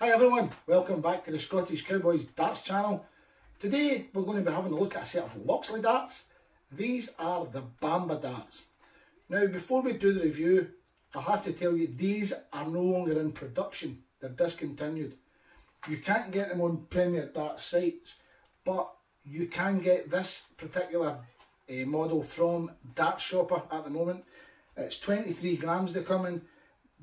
Hi everyone, welcome back to the Scottish Cowboys Darts channel. Today we're going to be having a look at a set of Loxley darts. These are the Bamba darts. Now before we do the review, I'll have to tell you these are no longer in production, they're discontinued. You can't get them on Premier Darts sites, but you can get this particular model from Dart Shopper at the moment. It's 23 grams they come in.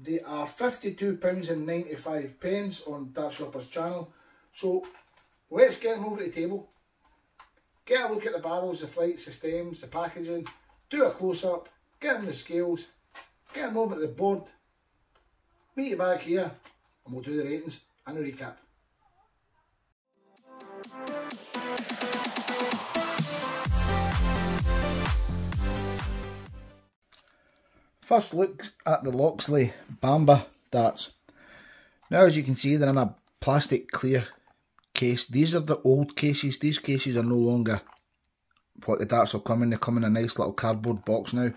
They are £52.95 on Dart Shopper's channel. So let's get them over to the table, get a look at the barrels, the flights, the stems, the packaging, do a close-up, get them the scales, get them over to the board, meet you back here and we'll do the ratings and a recap. First look at the Loxley Bamba darts. Now as you can see they're in a plastic clear case. These are the old cases. These cases are no longer what the darts will come in. They come in a nice little cardboard box now.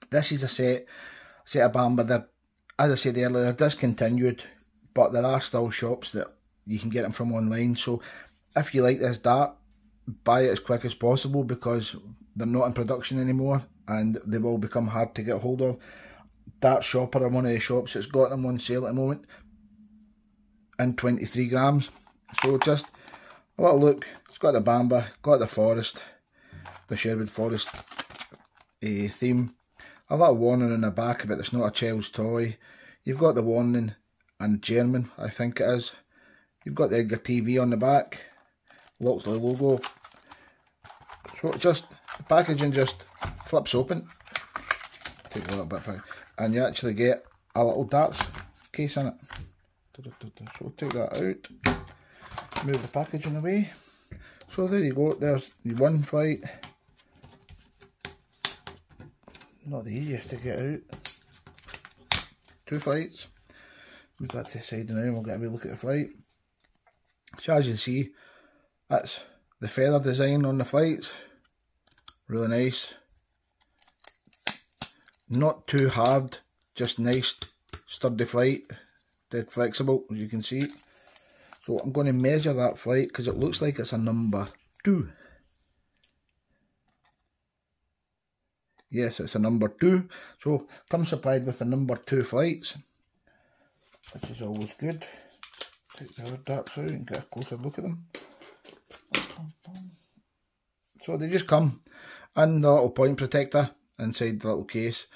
This is a set of Bamba. They're, as I said earlier, they're discontinued, but there are still shops that you can get them from online. So if you like this dart, buy it as quick as possible because they're not in production anymore and they will become hard to get hold of. Dart Shopper are one of the shops that's got them on sale at the moment in 23 grams. So just a little look. It's got the Bamba, got the forest, the Sherwood Forest theme. A little warning on the back about it's not a child's toy. You've got the warning in German, I think it is. You've got the Edgar TV on the back, Loxley logo. So just the packaging just flips open. Take a little bit back, and you actually get a little darts case in it. So we'll take that out, move the packaging away. So there you go, there's the one flight. Not the easiest to get out. Two flights. Move that to the side now and we'll get a wee look at the flight. So as you can see, that's the feather design on the flights. Really nice. Not too hard, just nice sturdy flight. Dead flexible as you can see. So I'm going to measure that flight because it looks like it's a number 2. Yes, it's a number 2. So comes supplied with the number 2 flights, which is always good. Take the other darts out and get a closer look at them. So they just come in the little point protector inside the little case.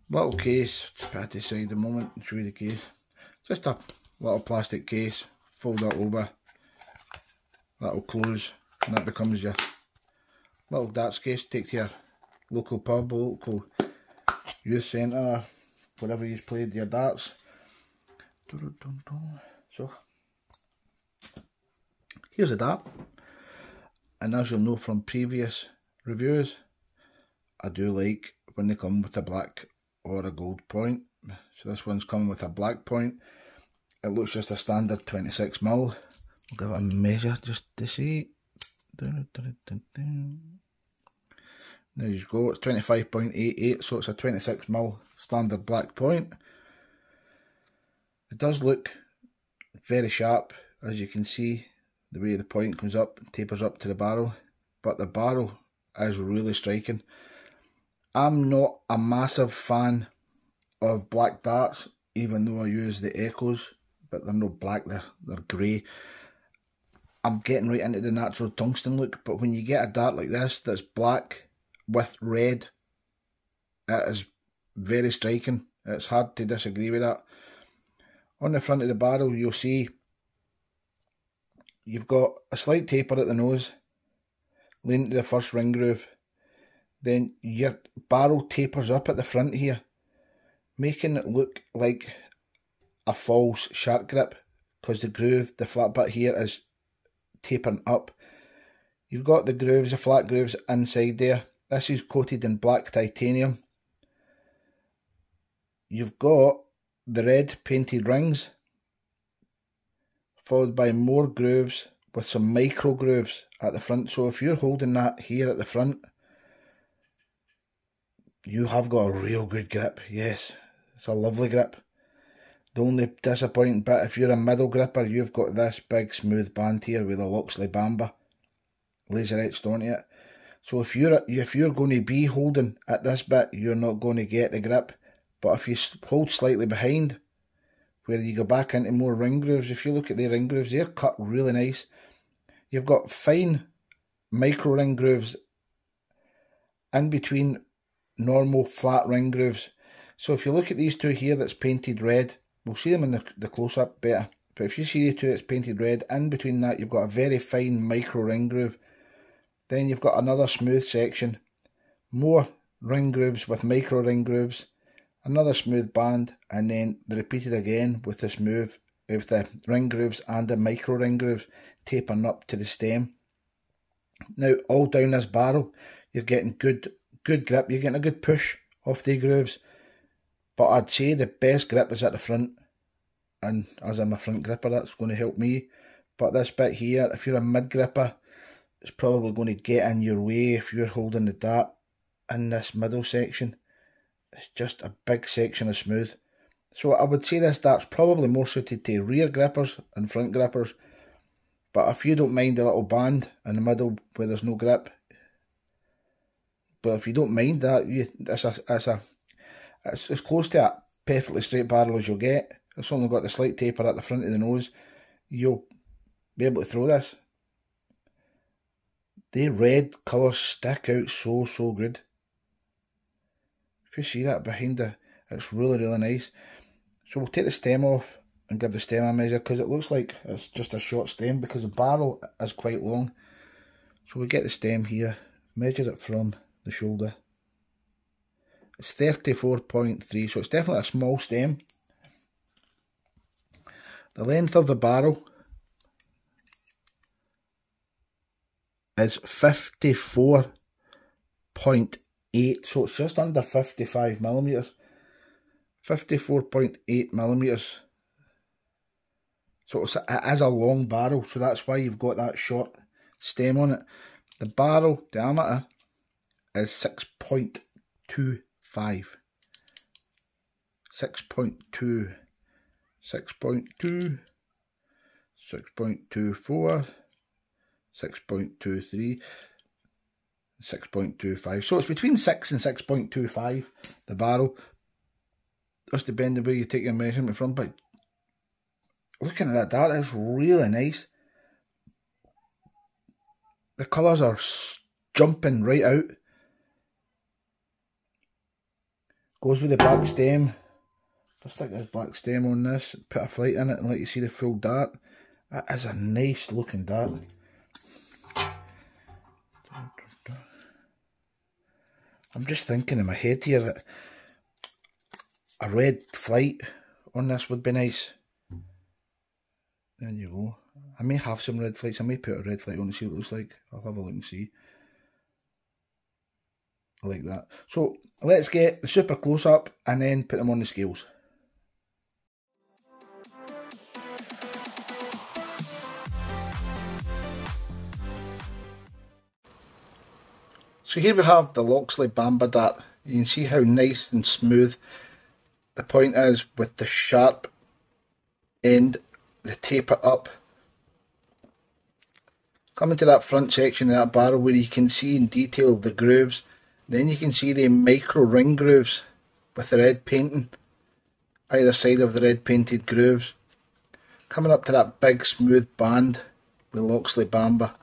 Little case, just put it to the side a moment and show you the case. Just a little plastic case, fold that over, that'll close and that becomes your little darts case. Take to your local pub, local youth centre, wherever you've played your darts. So here's a dart, and as you'll know from previous reviews, I do like when they come with a black or a gold point. So this one's coming with a black point. It looks just a standard 26mm. We'll give it a measure just to see. There you go, it's 25.88, so it's a 26mm standard black point. It does look very sharp, as you can see, the way the point comes up, tapers up to the barrel, but the barrel is really striking. I'm not a massive fan of black darts, even though I use the Echoes, but they're not black, they're grey. I'm getting right into the natural tungsten look, but when you get a dart like this that's black with red, it is very striking. It's hard to disagree with that. On the front of the barrel you'll see you've got a slight taper at the nose, leading to the first ring groove. Then your barrel tapers up at the front here, making it look like a false shark grip because the groove, the flat bit here is tapering up. You've got the grooves, the flat grooves inside there. This is coated in black titanium. You've got the red painted rings, followed by more grooves with some micro grooves at the front. So if you're holding that here at the front, you have got a real good grip. Yes, it's a lovely grip. The only disappointing bit, if you're a middle gripper, you've got this big smooth band here with the Loxley Bamba laser etched onto it. So if you're going to be holding at this bit, you're not going to get the grip. But if you hold slightly behind, where you go back into more ring grooves, if you look at the ring grooves, they're cut really nice. You've got fine micro ring grooves in between normal flat ring grooves. So if you look at these two here that's painted red, we'll see them in the close-up better. But if you see the two that's painted red, in between that you've got a very fine micro ring groove. Then you've got another smooth section, more ring grooves with micro ring grooves, another smooth band, and then repeated again with the ring grooves and the micro ring grooves tapering up to the stem. Now all down this barrel you're getting good grip, you're getting a good push off the grooves, but I'd say the best grip is at the front, and as I'm a front gripper that's going to help me. But this bit here, if you're a mid gripper, it's probably going to get in your way if you're holding the dart in this middle section. It's just a big section of smooth. So I would say this dart's probably more suited to rear grippers and front grippers. But if you don't mind the little band in the middle where there's no grip, but if you don't mind that, it's as close to a perfectly straight barrel as you'll get. It's only got the slight taper at the front of the nose. You'll be able to throw this. The red colours stick out so good. If you see that behind it's really nice. So we'll take the stem off and give the stem a measure, because it looks like it's just a short stem because the barrel is quite long. So we get the stem here, measure it from the shoulder. It's 34.3, so it's definitely a small stem. The length of the barrel is 54.8, so it's just under 55 millimeters. 54.8 millimeters. So it is a long barrel, so that's why you've got that short stem on it. The barrel diameter is 6.25. 6.2, 6.2, 6.24, 6.23, 6.25. So it's between 6 and 6.25, the barrel. That's depending where you take your measurement from, but looking at that is really nice. The colours are jumping right out. Goes with the black stem. If I stick this black stem on this, put a flight in it and let you see the full dart. That is a nice looking dart. I'm just thinking in my head here that a red flight on this would be nice. There you go. I may have some red flights. I may put a red flight on to see what it looks like. I'll have a look and see. I like that. So let's get the super close up and then put them on the scales. So here we have the Loxley Bamba dart. You can see how nice and smooth the point is with the sharp end, the taper up. Coming to that front section of that barrel where you can see in detail the grooves. Then you can see the micro ring grooves with the red painting either side of the red painted grooves. Coming up to that big smooth band with Loxley Bamba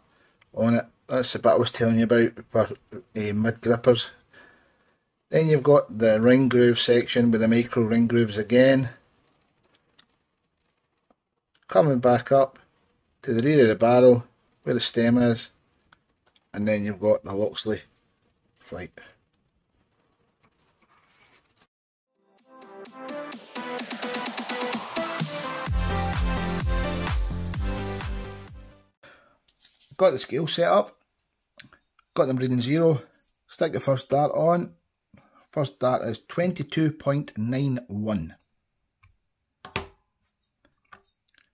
on it. That's the bit I was telling you about for mid grippers. Then you've got the ring groove section with the micro ring grooves again. Coming back up to the rear of the barrel where the stem is, and then you've got the Loxley flight. Got the scale set up, got them reading 0, stick the first dart on. First dart is 22.91.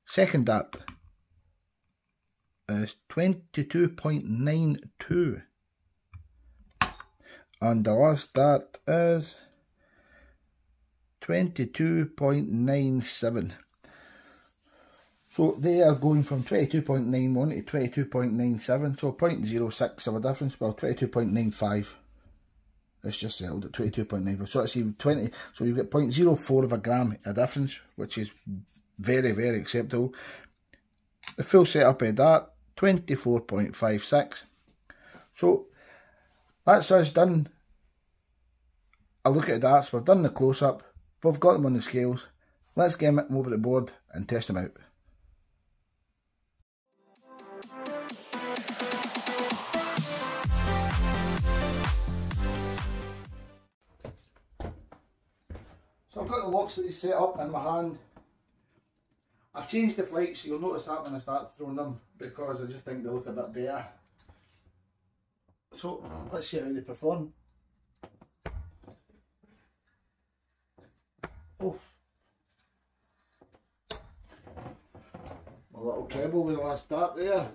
Second dart is 22.92. And the last dart is 22.97. So they are going from 22.91 to 22.97, so 0.06 of a difference. Well, 22.95. It's just settled at 22.95. So it's even 20. So you get 0.04 of a gram a difference, which is very, very acceptable. The full setup of that, 24.56. So that's us done. A look at the darts. We've done the close up. We've got them on the scales. Let's get them over the board and test them out. So I've got the Loxley set up in my hand. I've changed the flight, so you'll notice that when I start throwing them, because I just think they look a bit better. So let's see how they perform. Oh, my little treble with the last dart there.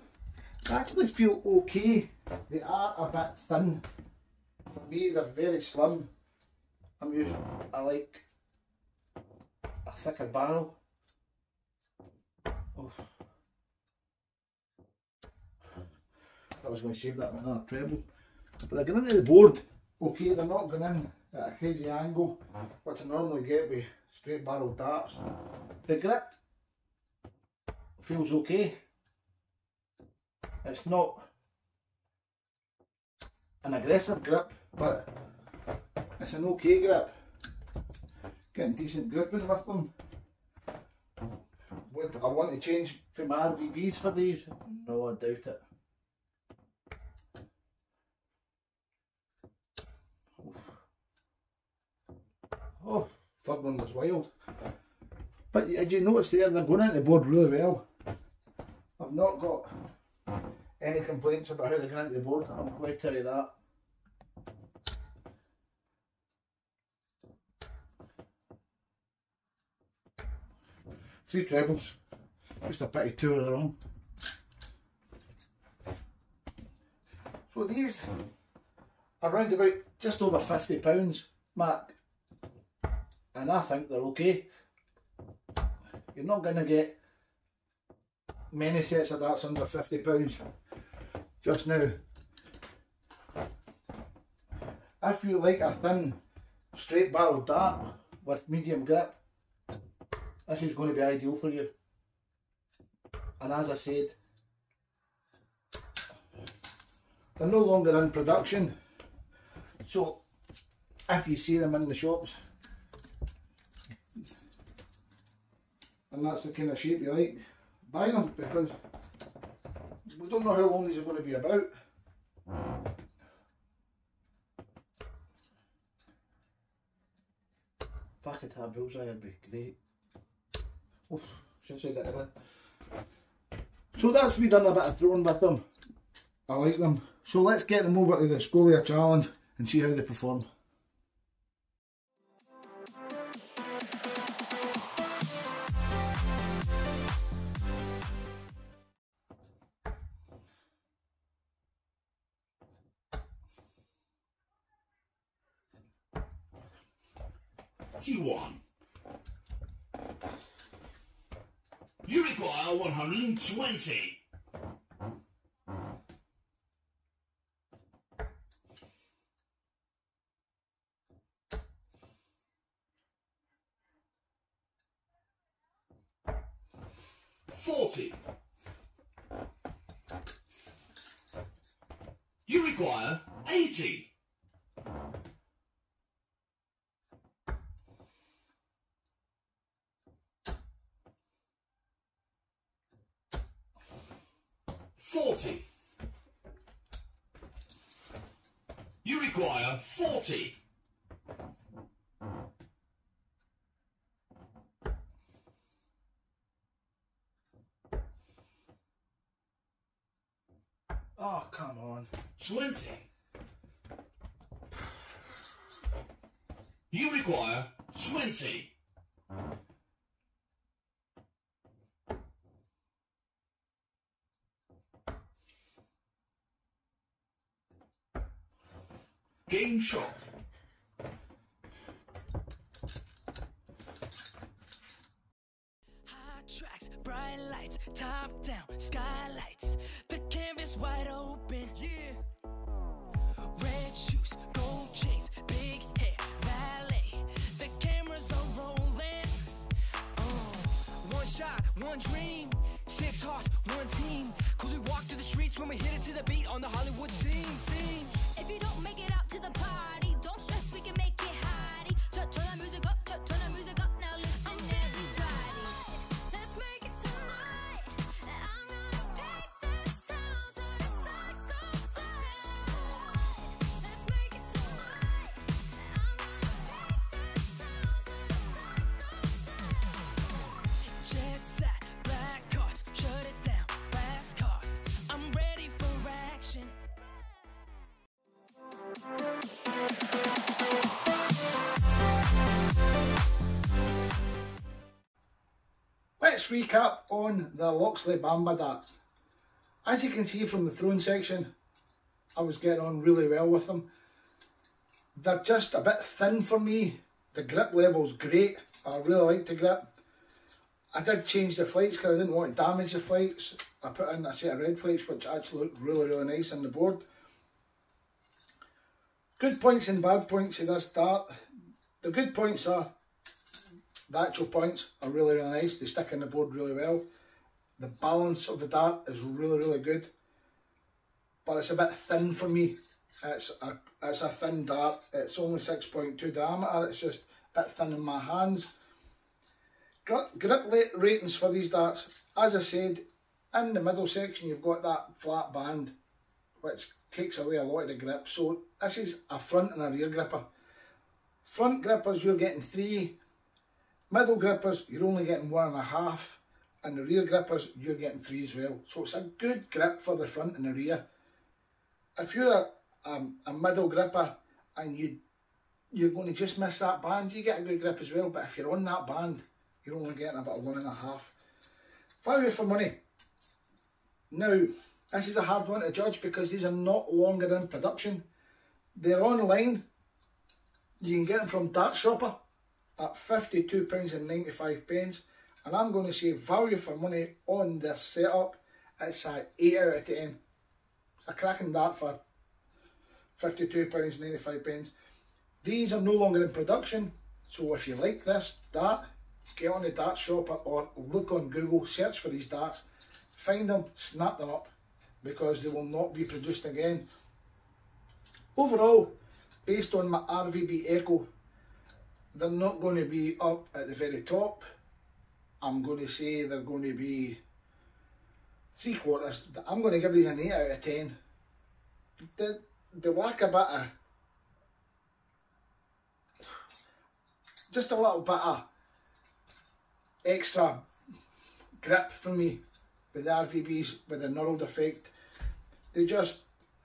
I actually feel okay. They are a bit thin. For me, they're very slim. I like a thicker barrel. Oh. I was going to save that with another treble. But they're going into the board. Okay, they're not going in at a crazy angle, which I normally get with straight barrel darts. The grip feels okay. It's not an aggressive grip, but it's an okay grip. Getting decent gripping with them. Would I want to change from my RVBs for these? No, I doubt it. Oh, third one was wild. But did you notice there, they're going into the board really well. I've not got any complaints about how they're going into the board, I'm going to tell you that. Three trebles, just a pity two of their own. So these are around about just over £50 mark, and I think they're okay. You're not going to get many sets of darts under £50 just now. If you like a thin straight barrel dart with medium grip, this is going to be ideal for you. And as I said, they're no longer in production, so if you see them in the shops and that's the kind of shape you like, buy them, because we don't know how long these are going to be about. If I could have bullseye, it'd be great. Oh, should say that earlier. So that's me done a bit of throwing with them. I like them. So let's get them over to the Scolia Challenge and see how they perform. T1. You require 120. You require 80. You require 40. Oh, come on. 20. You require 20. Game shot. bright lights, top down, skylights, the canvas wide open, yeah. Red shoes, gold chains, big hair, valet, the cameras are rolling. One shot, one dream, 6 hearts, one team. Cause we walk through the streets when we hit it to the beat on the Hollywood scene. If you don't make it out to the party, don't stress, we can make it hottie. Turn the music up, turn the music up, now listen everybody. Let's make it tonight. I'm gonna take this town to the psycho flight. Let's make it tonight. I'm gonna take this town to the psycho flight. Jet set, black cars, shut it down, fast cars. I'm ready for action. Let's recap on the Loxley Bamba darts. As you can see from the throwing section, I was getting on really well with them. They're just a bit thin for me. The grip level's great. I really like the grip. I did change the flights because I didn't want to damage the flights. I put in a set of red flights which actually look really nice on the board. Good points and bad points of this dart. The good points are, the actual points are really nice. They stick in the board really well. The balance of the dart is really good. But it's a bit thin for me. It's a thin dart. It's only 6.2 diameter. It's just a bit thin in my hands. Grip ratings for these darts. As I said, in the middle section you've got that flat band which takes away a lot of the grip. So this is a front and a rear gripper. Front grippers you're getting 3. Middle grippers you're only getting 1.5. And the rear grippers you're getting 3 as well. So it's a good grip for the front and the rear. If you're a middle gripper and you're going to just miss that band, you get a good grip as well. But if you're on that band, you're only getting about 1.5. Value for money. Now, this is a hard one to judge because these are not longer in production. They're online. You can get them from Dart Shopper at £52.95. And I'm going to say value for money on this setup. It's an 8 out of 10. It's a cracking dart for £52.95. These are no longer in production. So if you like this dart, get on the Dart Shopper or look on Google, search for these darts, find them, snap them up, because they will not be produced again. Overall, based on my RVB Echo, they're not going to be up at the very top. I'm going to say they're going to be 3/4. I'm going to give these an 8 out of 10. They lack a bit of, just a little bit of extra grip for me with the RVBs, with the knurled effect. They're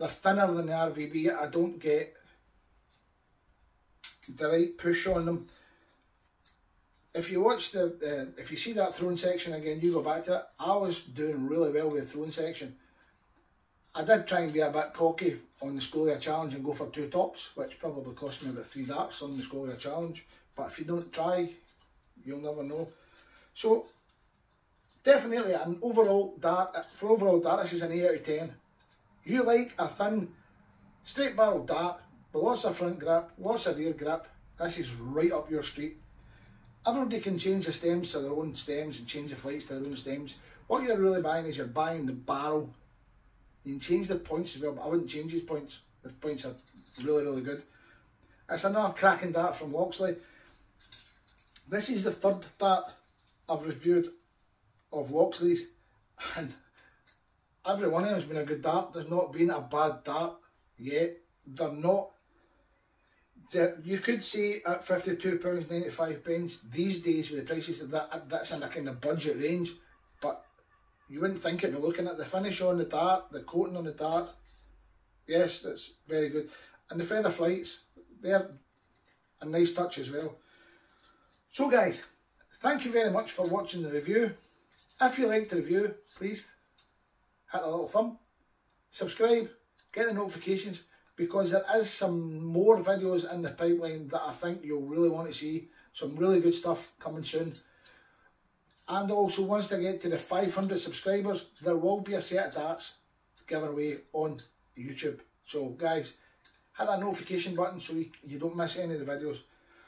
thinner than the RVB. I don't get the right push on them. If you watch if you see that throwing section again, you go back to it. I was doing really well with the throwing section. I did try and be a bit cocky on the Scolia Challenge and go for 2 tops, which probably cost me about 3 darts on the Scolia Challenge. But if you don't try, you'll never know. So, definitely an overall dart, for overall dart, this is an 8 out of 10. You like a thin, straight barrel dart, with lots of front grip, lots of rear grip, this is right up your street. Everybody can change the stems to their own stems and change the flights to their own stems. What you're really buying is you're buying the barrel. You can change the points as well, but I wouldn't change these points. The points are really good. It's another cracking dart from Loxley. This is the 3rd dart I've reviewed of Loxley's, and every one of them has been a good dart. There's not been a bad dart yet. They're not. You could say at £52.95 these days with the prices that's in a kind of budget range, but you wouldn't think it by looking at the finish on the dart, the coating on the dart. Yes, that's very good. And the feather flights, they're a nice touch as well. So guys, thank you very much for watching the review. If you liked the review, please hit the little thumb, subscribe, get the notifications, because there is some more videos in the pipeline that I think you'll really want to see. Some really good stuff coming soon. And also, once they get to the 500 subscribers, there will be a set of darts given away on YouTube. So guys, hit that notification button so you don't miss any of the videos.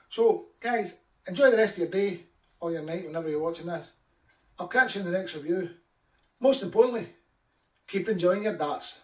So guys, enjoy the rest of your day or your night whenever you're watching this. I'll catch you in the next review. Most importantly, keep enjoying your darts.